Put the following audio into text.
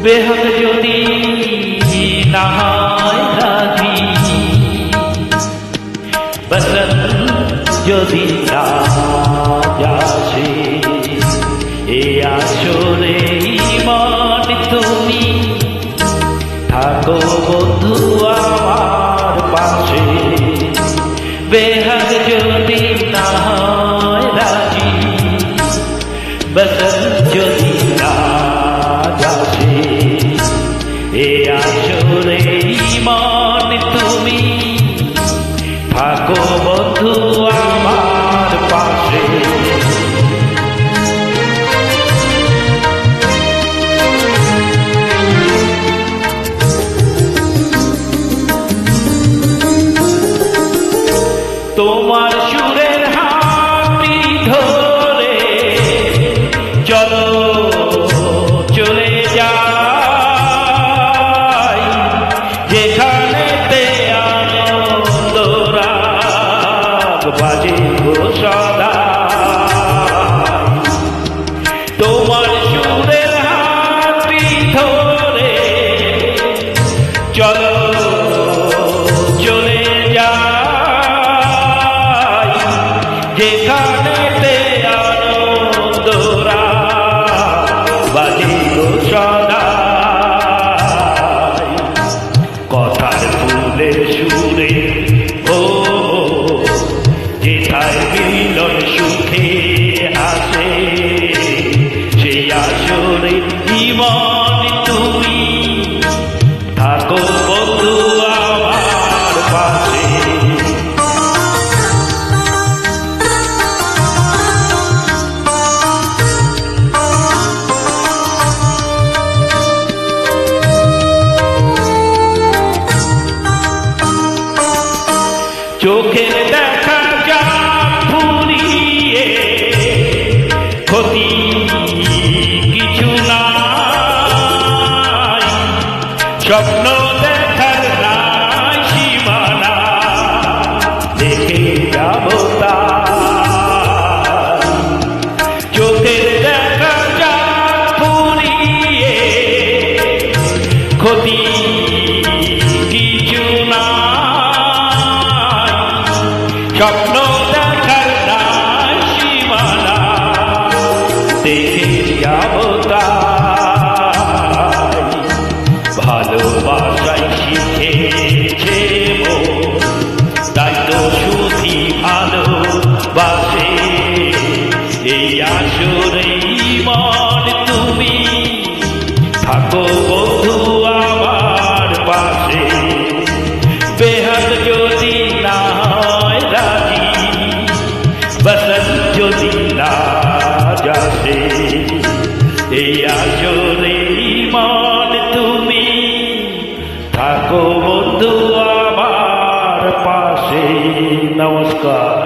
বেহাগ যদি না হয় রাজি, বসন্ত যদি না আসে, এ আসরে মন তুমি থাকো বন্ধু আমার পাশে। বেহাগ যদি না হয় রাজি, বসন্ত যদি না আসে, এ আসরে মন তুমি থাকো বন্ধু আমার পাশে। তোমার সুরের হাতটি ধরে চলো চলে যাই, যেখানেতে আনন্দ রাগ বাজে গো সদা। তোমার সুরের হাতটি ধরে চলো চলে যাই, যেখানেতে আনন্দ রাগ বাজে গো সদা। কথার ফুলের সুরে ও যেথায় মিলন সুখে আসে, সেই আসরে জীবন তুমি থাকো বন্ধু আমার পাশে। চোখের দেখা যা ফুরিয়ে ক্ষতি কিছু নাই, স্বপ্ন দেখার নাই সীমানা, দেখে যাব তাই। চোখের দেখা যা ফুরিয়ে ক্ষতি কিছু নাই, স্বপ্ন দেখার নাই সীমানা, দেখে যাব তাই। ভালোবাসাই শিখেছে তাই তো শুধু ভালোবাসে, এই আসরে মন তুমি থাকো বন্ধু আমার পাশে। বেহাগ যদি না হয় রাজি, বসন্ত যদি না আসে, এই আসরে মন তুমি থাকো বন্ধু আমার পাশে। নমস্কার।